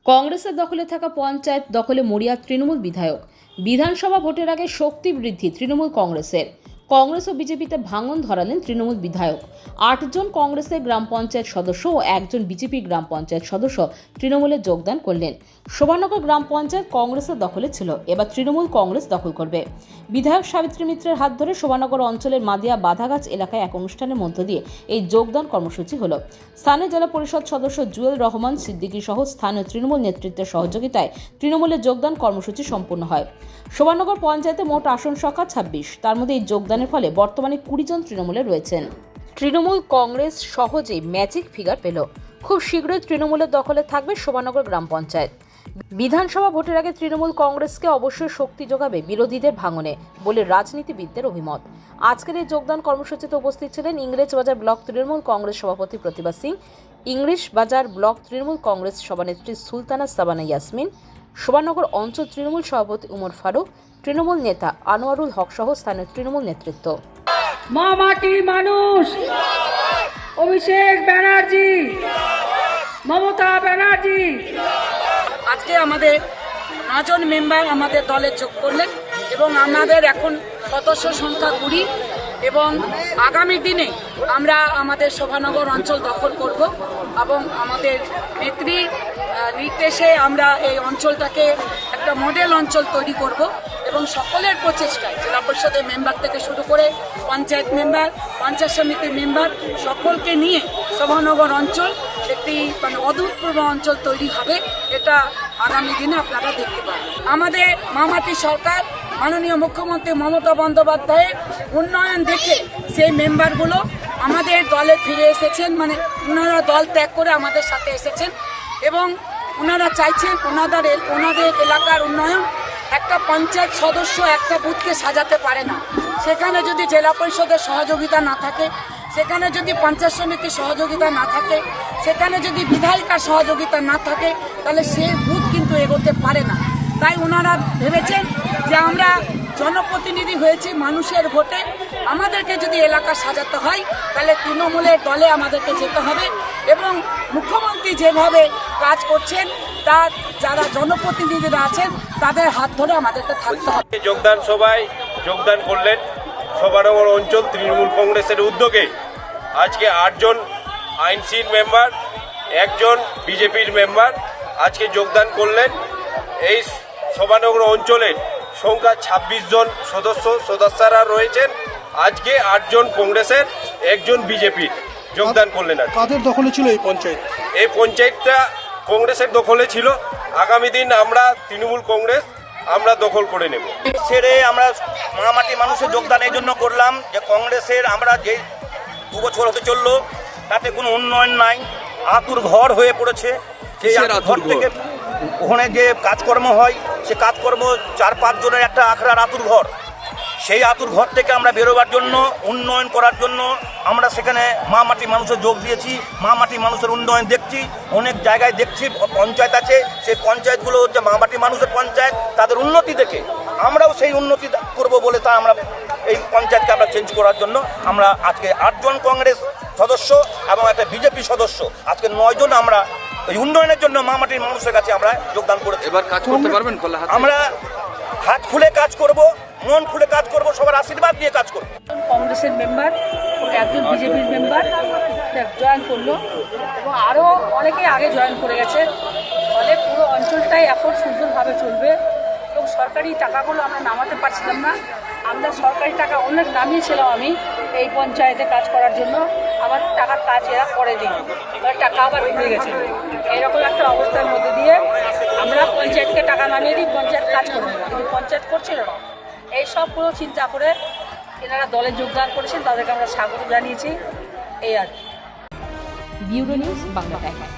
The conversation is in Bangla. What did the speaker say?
কংগ্রেসের দখলে থাকা পঞ্চায়েত দখলে মরিয়া তৃণমূল বিধায়ক। বিধানসভা ভোটের আগে শক্তি বৃদ্ধি তৃণমূল কংগ্রেসের। কংগ্রেস ও বিজেপিতে ভাঙন ধরালেন তৃণমূল বিধায়ক। 8 জন কংগ্রেসের গ্রাম পঞ্চায়েত সদস্য ও একজন বিজেপি গ্রাম পঞ্চায়েত সদস্য তৃণমূলে যোগদান করলেন। শোভানগর গ্রাম পঞ্চায়েত কংগ্রেসের দখলে ছিল, এবার তৃণমূল কংগ্রেস দখল করবে। বিধায়ক সাবিত্রী মিত্রের হাত ধরে শোভানগর অঞ্চলের মাদিয়া বাধাগাছ এলাকায় এক অনুষ্ঠানের মধ্য দিয়ে এই যোগদান কর্মসূচি হলো। স্থানীয় জেলা পরিষদ সদস্য জুয়েল রহমান সিদ্দিকী সহ স্থানীয় তৃণমূল নেতৃত্বের সহযোগিতায় তৃণমূলের যোগদান কর্মসূচি সম্পন্ন হয়। শোভানগর পঞ্চায়েতে মোট আসন সংখ্যা 26, তার মধ্যে এই যোগদানের ফলে বর্তমানে 20 জন তৃণমূলে রয়েছেন। তৃণমূল কংগ্রেস সহজেই ম্যাজিক ফিগার পেল। খুব শীঘ্রই তৃণমূলের দখলে থাকবে শোভানগর গ্রাম পঞ্চায়েত। বিধানসভা ভোটের আগে তৃণমূল কংগ্রেসকে অবশ্যই শক্তি যোগাবে বিরোধীদের ভাঙনে বলে রাজনীতিবিদদের অভিমত। আজকের এই যোগদান কর্মসূচিতে উপস্থিত ছিলেন ইংরেজবাজার ব্লক তৃণমূল কংগ্রেস সভাপতি প্রতিভা সিং, ইংরেজবাজার ব্লক তৃণমূল কংগ্রেস সভানেত্রী সুলতানা সাবানা ইয়াসমিন, শোভানগর অঞ্চল তৃণমূল সভাপতি উমর ফারুক, তৃণমূল নেতা আনোয়ারুল হক সহ স্থানীয় তৃণমূল নেতৃত্ব। মা মাটি মানুষ, অভিষেক ব্যানার্জি, মমতা ব্যানার্জি। আজকে আমাদের 9 জন মেম্বার আমাদের দলে যোগ করলেন এবং আমাদের এখন সদস্য সংখ্যা 20 এবং আগামী দিনে আমরা আমাদের শোভানগর অঞ্চল দখল করব এবং আমাদের নেত্রীর নির্দেশে আমরা এই অঞ্চলটাকে একটা মডেল অঞ্চল তৈরি করব এবং সকলের প্রচেষ্টায় জেলা পরিষদের মেম্বার থেকে শুরু করে পঞ্চায়েত মেম্বার, পঞ্চায়েত সমিতির মেম্বার সকলকে নিয়ে শোভানগর অঞ্চল একটি অভূতপূর্ব অঞ্চল তৈরি হবে। এটা আগামী দিনে আপনারা দেখতে পাবেন। আমাদের মামাটি সরকার মাননীয় মুখ্যমন্ত্রী মমতা বন্দ্যোপাধ্যায়ের উন্নয়ন দেখে সেই মেম্বারগুলো আমাদের দলে ফিরে এসেছেন, ওনারা দল ত্যাগ করে আমাদের সাথে এসেছেন এবং ওনারা চাইছেন ওনাদের এলাকার উন্নয়ন। একটা পঞ্চায়েত সদস্য একটা বুথকে সাজাতে পারে না, সেখানে যদি জেলা পরিষদের সহযোগিতা না থাকে, সেখানে যদি পঞ্চায়েত সমিতির সহযোগিতা না থাকে, সেখানে যদি বিধায়িকার সহযোগিতা না থাকে, তাহলে সে বুথ কিন্তু এগোতে পারে না। তাই ওনারা ভেবেছেন যে আমরা জনপ্রতিনিধি হয়েছি মানুষের ভোটে, আমাদেরকে যদি এলাকা সাজাতে হয় তাহলে তৃণমূলের দলে আমাদেরকে যেতে হবে এবং মুখ্যমন্ত্রী যেভাবে কাজ করছেন তার যারা জনপ্রতিনিধিরা আছেন তাদের হাত ধরে আমাদেরকে থাকতে হবে। যোগদান সভায় যোগদান করলেন শোভানগর অঞ্চল তৃণমূল কংগ্রেসের উদ্যোগে। আজকে 8 জন আইনশীল মেম্বার, 1 জন বিজেপির মেম্বার আজকে যোগদান করলেন। এই শোভানগর অঞ্চলের সংখ্যা 26 জন সদস্যরা রয়েছেন। আজকে 8 জন কংগ্রেসের, 1 জন বিজেপির যোগদান করলেন। কাদের দখলে ছিল এই পঞ্চায়েত? এই পঞ্চায়েতটা কংগ্রেসের দখলে ছিল। আগামী দিন আমরা তৃণমূল কংগ্রেস আমরা দখল করে নেব। ছেড়ে আমরা মামাটি মানুষের যোগদান এই জন্য করলাম যে কংগ্রেসের আমরা যে 2 বছর হতে চললো তাতে কোনো উন্নয়ন নাই, আতুর ঘর হয়ে পড়েছে। সেই ঘর থেকে ওখানে যে কাজকর্ম হয় সে কাজকর্ম 4-5 জনের একটা আখড়ার আতুর ঘর। সেই আতুর ঘর থেকে আমরা বেরোবার জন্য, উন্নয়ন করার জন্য আমরা সেখানে মা মাটি মানুষের যোগ দিয়েছি। মা মাটি মানুষের উন্নয়ন দেখছি, অনেক জায়গায় দেখছি পঞ্চায়েত আছে, সেই পঞ্চায়েতগুলো হচ্ছে মা মাটি মানুষের পঞ্চায়েত। তাদের উন্নতি দেখে আমরাও সেই উন্নতি করব বলে তা আমরা এই পঞ্চায়েতকে আমরা চেঞ্জ করার জন্য আমরা আজকে 8 জন কংগ্রেস সদস্য এবং একটা বিজেপি সদস্য, আজকে 9 জন আমরা এই উন্নয়নের জন্য মা মাটির মানুষের কাছে আমরা যোগদান করেছি। এবার কাজ করতে পারবেন? আমরা হাত খুলে কাজ করব, মন খুলে কাজ করব, সবার আশীর্বাদ নিয়ে কাজ করব। কংগ্রেসের মেম্বার, একজন বিজেপির মেম্বার জয়েন করলো এবং আরও অনেকেই আগে জয়েন করে গেছে। ফলে পুরো অঞ্চলটাই এখন সুন্দরভাবে চলবে এবং সরকারি টাকাগুলো আমরা নামাতে পারছিলাম না। আমরা সরকারি টাকা অনেক নামিয়েছিলাম আমি এই পঞ্চায়েতে কাজ করার জন্য, আমার টাকার কাজ এরা করে দিই, এবার টাকা আবার ঘুরে গেছে। এরকম একটা অবস্থার মধ্যে দিয়ে আমরা পঞ্চায়েতকে টাকা নামিয়ে দিই, পঞ্চায়েত কাজ করবে না, কিন্তু পঞ্চায়েত করছিল না। এই সবগুলো চিন্তা করে এনারা দলে যোগদান করেছেন, তাদেরকে আমরা স্বাগত জানিয়েছি। এই আর কি। Bureau news, Bangla Times.